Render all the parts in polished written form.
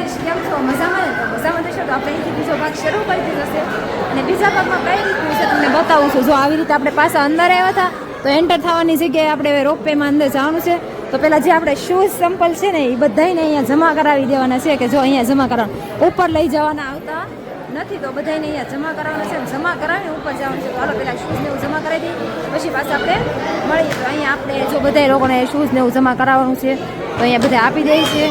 દ્વારકાધીશ કેમ છો? મજામાં ને? તો મજામાં થશો તો આપણે અહીંથી બીજો ભાગ શરૂ કરી દીધો છે અને બીજા ભાગમાં કઈ રીતનું છે તમને બતાવું છું. જો આવી રીતે આપણે પાછા અંદર આવ્યા હતા તો એન્ટર થવાની જગ્યાએ આપણે રોપવેમાં અંદર જવાનું છે. તો પહેલાં જે આપણે શૂઝ ચંપલ છે ને એ બધાને અહીંયા જમા કરાવી દેવાના છે કે જો અહીંયા જમા કરવાના, ઉપર લઈ જવાના આવતા નથી. તો બધાને અહીંયા જમા કરાવવાના છે, જમા કરાવીને ઉપર જવાનું છે. તો હાલો પહેલાં શૂઝને એવું જમા કરાવી દઈએ પછી પાછા આપણે મળીએ. તો અહીંયા આપણે જો બધા લોકોને શૂઝને એવું જમા કરાવવાનું છે તો અહીંયા બધા આપી દઈએ છીએ.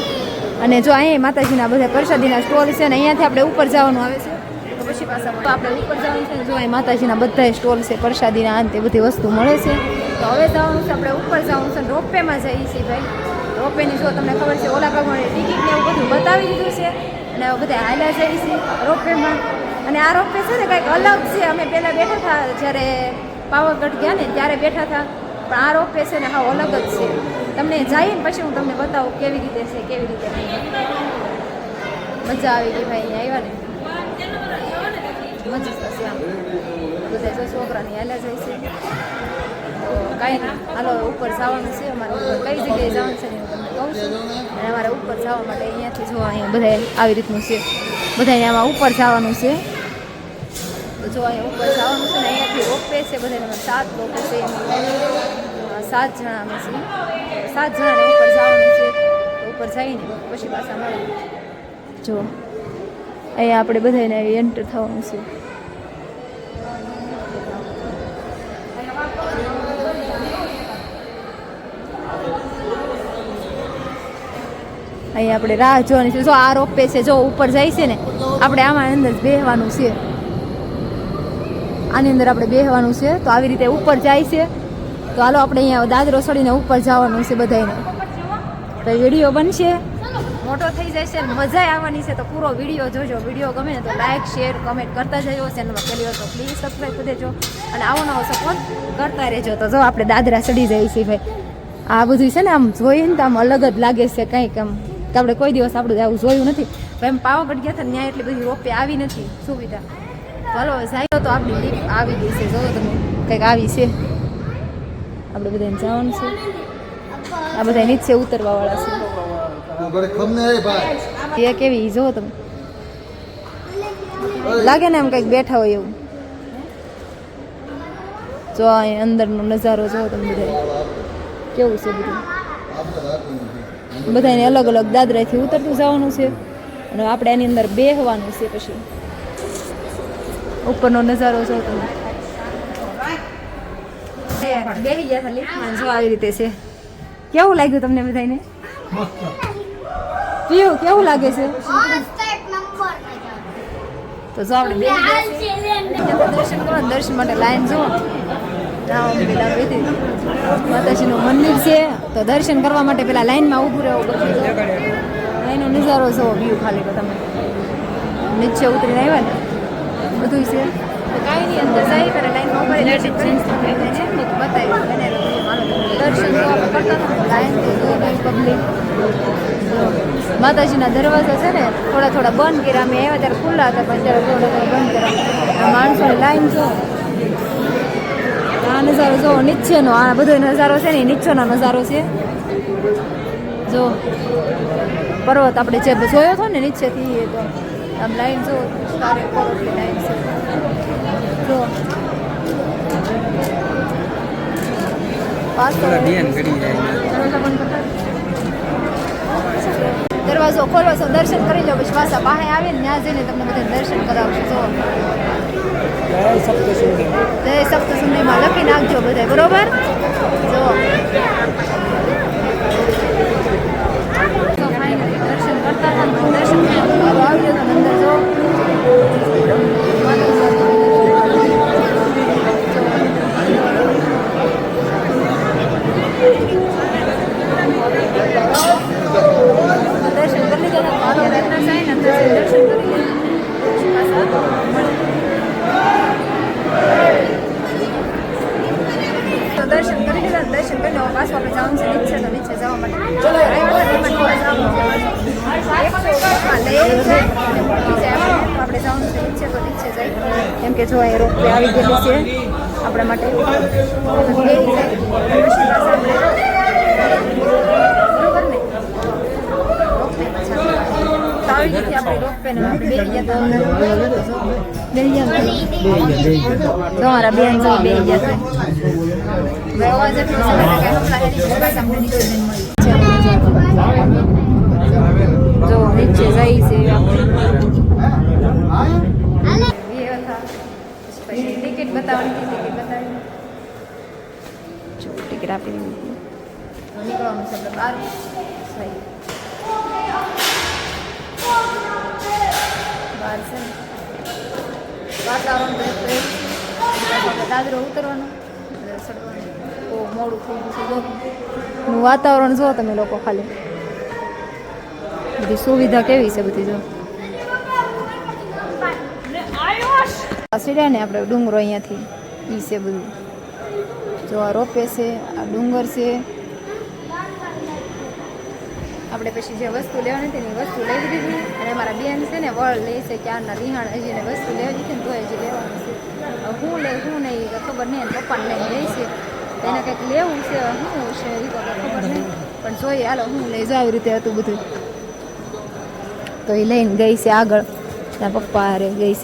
અને જો અહીંયા માતાજીના બધા પ્રસાદીના સ્ટોલ છે ને અહીંયાથી આપણે ઉપર જવાનું આવે છે. તો પછી પાછા આપણે ઉપર જવાનું છે ને જો અહીં માતાજીના બધા સ્ટોલ છે, પ્રસાદીના અંતે બધી વસ્તુ મળે છે. તો હવે જવાનું છે આપણે ઉપર જવાનું છે, રોપવેમાં જઈએ છીએ ભાઈ. રોપવેની જો તમને ખબર છે ઓલા ભાગમાં ટિકિટ ને એવું બધું બતાવી દીધું છે અને હવે બધા હાલ્યા જઈએ છીએ રોપવેમાં. અને આ રોપવે છે ને કંઈક અલગ છે. અમે પહેલાં બેઠા હતા જ્યારે પાવાગઢ ગયા ને ત્યારે બેઠા હતા, પણ આ રોપવે છે ને હા અલગ જ છે. તમને જઈએ ને પછી હું તમને બતાવું કેવી રીતે છે, કેવી રીતે મજા આવી ગઈ ભાઈ. અહીંયા આવ્યા ને મજા થશે આમ બધા જો છોકરાની હાલ્યા જાય છે. તો કાંઈ નહીં, હાલો ઉપર જવાનું છે અમારે. ઉપર કઈ જગ્યાએ જવાનું છે ને હું તમને કહું છું. અને અમારે ઉપર જવા માટે અહીંયાથી જો અહીંયા બધા આવી રીતનું છે, બધાને આમાં ઉપર જવાનું છે. તો જો અહીંયા ઉપર જવાનું છે ને અહીંયાથી રોપવે છે. બધાને 7 લોકો છે, 7 જણા અમે છીએ. 7 જણાને ઉપર જવાનું છે. ઉપર જઈને પછી પાછા મળીએ. જો અહીંયા આપણે બધાને એન્ટર થવાનું છે. અહીંયા આપણે રાહ જોવાની છે. જો આ રોપવે છે, જો ઉપર જાય છે ને આપણે આમાં અંદર બેસવાનું છે. આની અંદર આપણે બેસવાનું છે. તો આવી રીતે ઉપર જાય છે. તો હાલો આપણે અહીંયા દાદરો ચડીને ઉપર જવાનું છે બધાને. તો વિડીયો બનશે, મોટો થઈ જશે, મજા આવવાની છે. તો પૂરો વિડીયો જોજો. વિડીયો ગમે ને તો લાઈક, શેર, કમેન્ટ કરતા જજો. ચેનલમાં પહેલી વાર તો પ્લીઝ સબસ્ક્રાઈબ કરી દેજો અને આવો નવો સપોર્ટ કરતા રહેજો. તો જો આપણે દાદરા ચડી જઈએ છીએ ભાઈ. આ બધું છે ને આમ જોઈએ ને તો આમ અલગ જ લાગે છે કંઈક આમ, કે આપણે કોઈ દિવસ આપણે આવું જોયું નથી. એમ પાવાગઢ ગયા હતા ને ત્યાં એટલી બધી રોપવે આવી નથી સુવિધા. ચાલો જાય તો આપણી લીફ આવી ગઈ છે. જોવો તમે કંઈક આવી છે. આપણે બધાને જવાનું છે. આ બધા નીચે ઉતરવા વાળા છે. એ કેવી જોવો તમે, લાગે ને એમ કંઈક બેઠા હોય એવું. જો અહીં અંદરનો નજારો જોવો તમે બધા કેવું છે. બધું બધાને અલગ અલગ દાદરાથી ઉતરતું જવાનું છે અને આપણે એની અંદર બેસવાનું છે. પછી ઉપરનો નજારો જો તમે બેસી ગયા હતા લિફ્ટમાં. જો આવી રીતે છે. કેવું લાગ્યું તમને બધાને? પીયું કેવું લાગે છે? તો જો આપણે દર્શન કરો, દર્શન માટે લાઈન જુઓ. માતાજીનું મંદિર છે તો દર્શન કરવા માટે પેલા લાઈનમાં ઊભું રહેવું પડશે. એનો નજારો જોવો, વ્યૂ ખાલી તો તમે નીચે ઉતરીને આવ્યા ને બધું છે. તો કાંઈ નહીં, અંદર જાય ત્યારે લાઈનમાં ઉભા દર્શન બતાવ્યું દર્શન કરતા લાઈન પબ્લિક. માતાજીના દરવાજા છે ને થોડા થોડા બંધ કર્યા. અમે આવ્યા ત્યારે ખુલ્લા હતા પણ ત્યારે થોડા થોડા બંધ કર્યા. માણસોની લાઈન જો આ નજારો જો નીચેનો, આ બધો નજારો છે ને નીચેનો નજારો છે. જો પર્વત આપણે જે જોયો હતો ને નીચેથી, તો આમ લાઈન જો સારી પર્વતની લાઈન છે. જો દરવાજો ખોલો છો, દર્શન કરી લો. પછી પાછા બહાર આવીને ત્યાં જઈને તમને બધા દર્શન કરાવશું. જો જય સપ્તસુંદરીમાં લખી નાખજો બધા, બરોબર? જો દર્શન કરતા હતા, દર્શન આવી જતો અંદર. જો દર્શન કરી લીધા દર્શન કરી દર્શન કરી લીધા. દર્શન કરીને પાછું આપણે જવાનું છે નીચે. તો નીચે જવા માટે આપણે જવાનું છે નીચે. તો નીચે જઈ એમ કે જો અહીં રોપવે આવી ગયેલી છે આપણા માટે. બરોબર ને? રોપવે આવી રોપે ને આપણે બેસી ગયા બેસી ગયા તમારા બેન છે બેસી ગયા છે અવાજ એટલો સરસ કે હમણાં હેરી પાછા અમને નીકળી જો નીચે જાય છે ટિકિટ બતાવવાની ટિકિટ બતાવી જો ટિકિટ આપી નીકળવાનું છે આપણે બહાર સહી બહાર છે વાતાવરણ દાદરો ઉતરવાનું ચડવાનું બહુ મોડું થઈ ગયું છે વાતાવરણ જુઓ તમે લોકો ખાલી બધી સુવિધા કેવી છે બધી જો સીડ્યા ને આપણે ડુંગરો અહીંયાથી ઈ છે બધું જો આ રોપે છે આ ડુંગર છે આપણે પછી જે વસ્તુ લેવાની હતી ને વસ્તુ લઈ દીધી અને અમારા બેન છે ને વળ લે છે ક્યારના રિહાણ હજી એને વસ્તુ લેવા દીધી ને તો હજી લેવાનું છે હું લે હું નહીં ખબર નહીં પપ્પાને લઈને લે છે એને કંઈક લેવું છે શું છે એ તો ખબર નહીં પણ જોઈએ હાલો હું લઈ જાવ આવી રીતે હતું બધું તો એ લઈને ગઈ છે આગળ ત્યાં પપ્પા હારે ગઈ છે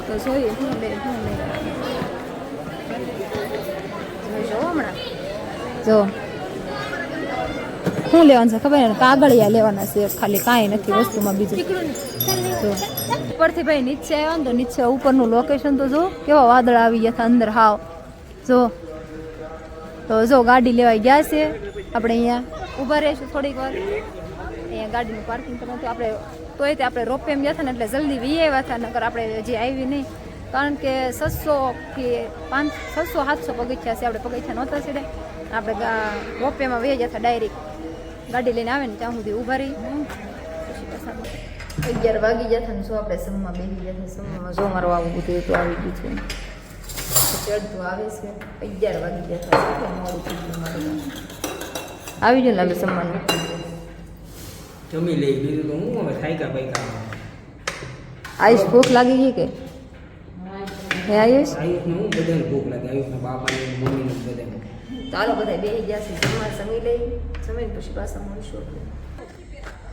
તો જોઈએ શું લે જો હમણાં જો શું લેવાનું છે ખબર ને કાગળિયા લેવાના છે ખાલી કાંઈ નથી વસ્તુમાં બીજું જો ઉપરથી ભાઈ નીચે આવ્યો ને તો નીચે ઉપરનું લોકેશન તો જો કેવા વાદળ આવી ગયા હતા અંદર હાવ જો તો જો ગાડી લેવાઈ ગયા છે આપણે અહીંયા ઊભા રહીશું થોડીક વાર અહીંયા ગાડીનું પાર્કિંગ કરવાનું તો આપણે તોય તે આપણે રોપેમ ગયા હતા ને એટલે જલ્દી વી આવ્યા હતા નકર આપણે હજી આવી નહીં કારણ કે 600-700 પગથિયા છે આપણે પગથિયા નહોતા સીડે આપણે રોપેમાં વી ગયા હતા ડાયરેક્ટ ગાડી લઈને આવે ને ત્યાં સુધી ઊભા રહી પછી પાછા 11 વાગી ગયા હતા ને શું આપણે સમમાં બેસી ગયા હતા સમમાં જો મારું આવું બધું તો આવી ગયું છે ચડતું આવે છે 11 વાગી ગયા હતા મોડું થઈ ગયું મારું આવી ગયું ને આપણે સમવાનું જમી લઈ બીજું તો હું હવે ખાઈકા પૈકા આયુષ ભૂખ લાગી ગઈ કે હે આયુષ આયુષને હું બધાને ભૂખ લાગે આયુષના બાપાને મમ્મીને બધાને ચાલો બધા બેસી ગયા છે જમવા જમી લઈ જમીને પછી પાછા મળશું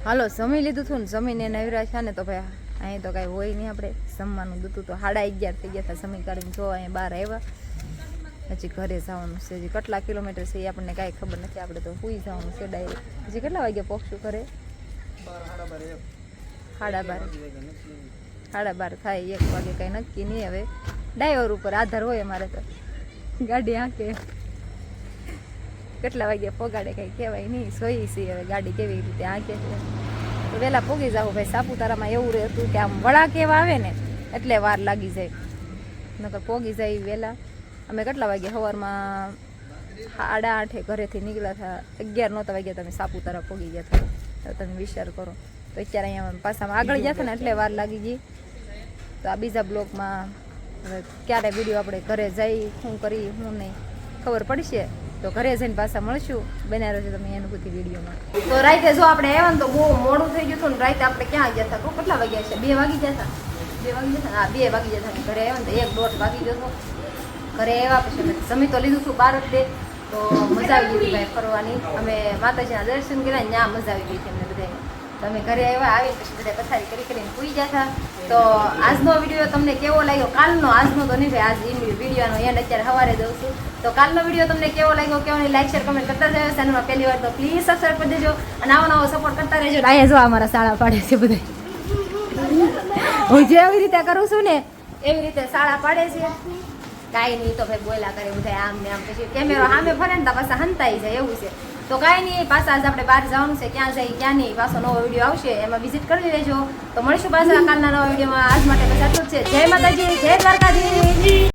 હાલો જમી લીધું હતું ને જમીને નવરા છે ને તો ભાઈ અહીં તો કાંઈ હોય નહીં આપણે જમવાનું દૂધું તો 11:30 થઈ ગયા હતા જમી કાઢીને જો અહીંયા બહાર આવ્યા હજી ઘરે જવાનું છે હજી કેટલા કિલોમીટર છે એ આપણને કાંઈ ખબર નથી આપણે તો સુઈ જવાનું છે ડાયરેક્ટ હજી કેટલા વાગ્યા પહોંચશું ઘરે 12:30 થાય 1 વાગે કાંઈ નક્કી નહીં હવે ડ્રાઈવર ઉપર આધાર હોય અમારે તો ગાડી આંકે કેટલા વાગ્યા પોગાડે કંઈ કહેવાય નહીં સોઈ છે હવે ગાડી કેવી રીતે આંકે છે તો વહેલા પોગી જાવ ભાઈ સાપુતારામાં એવું હતું કે આમ વળા કેવા આવે ને એટલે વાર લાગી જાય નકર પોગી જાય વહેલા અમે કેટલા વાગ્યા સવારમાં 8:30 ઘરેથી નીકળ્યા હતા 11 નહોતા વાગ્યા તમે સાપુતારા પોગી ગયા હતા તમે વિચાર કરો તો અત્યારે અહીંયા પાછામાં આગળ ગયા હતા ને એટલે વાર લાગી ગઈ તો આ બીજા બ્લોગમાં હવે ક્યારે વિડીયો આપણે ઘરે જઈ શું કરી શું નહીં ખબર પડશે તો ઘરે જઈને પાછા મળશું બનાવ્યો છે તમે એનું બધી વિડીયોમાં તો રાતે જો આપણે આવ્યા ને તો બહુ મોડું થઈ ગયું હતું ને રાતે આપણે ક્યાં ગયા હતા કેટલા વાગ્યા છે 2 વાગી ગયા હતા હા 2 વાગી ગયા હતા ઘરે આવ્યા ને તો 1-1.5 વાગી ગયો હતો ઘરે આવ્યા પછી અમે જમી તો લીધું હતું 12 જ તો મજા આવી ગઈ ભાઈ ફરવાની અમે માતાજીના દર્શન કર્યા ત્યાં મજા આવી ગઈ હતી અમને બધાને તો અમે ઘરે આવ્યા આવી પછી બધા પથારી કરીને સૂઈ ગયા હતા તો આજનો વિડીયો તમને કેવો લાગ્યો કાલનો આજનો તો નહીં ભાઈ આજ વિડીયોનો એન્ડ અત્યારે સવારે દઉં છું તો કાલનો વિડીયો તમને કેવો લાગ્યો કેવો નહીં લાઈક શેર કમેન્ટ કરતા જાવ ચેનલમાં પહેલી વાર તો પ્લીઝ સબસ્ક્રાઈબ કરી દેજો અને આવો સપોર્ટ કરતા રહેજો અહીંયા જો અમારા શાળા પાડે છે બધા હું જેવી રીતે કરું છું ને એવી રીતે શાળા પાડે છે કાંઈ નહીં તો ભાઈ બોલ્યા કરે બધા આમ ને આમ પછી કેમેરો સામે ફરે ને તો પાછા હંતાઈ જાય એવું છે તો કાંઈ નહીં પાછા આજ આપણે બહાર જવાનું છે ક્યાં જાય ક્યાં નહીં પાછો નવો વિડીયો આવશે એમાં વિઝિટ કરી લેજો તો મળીશું પાછા કાલના નવા વિડીયોમાં આજ માટે બસ આટલું જ છે જય માતાજી જય દ્વારકાધીશ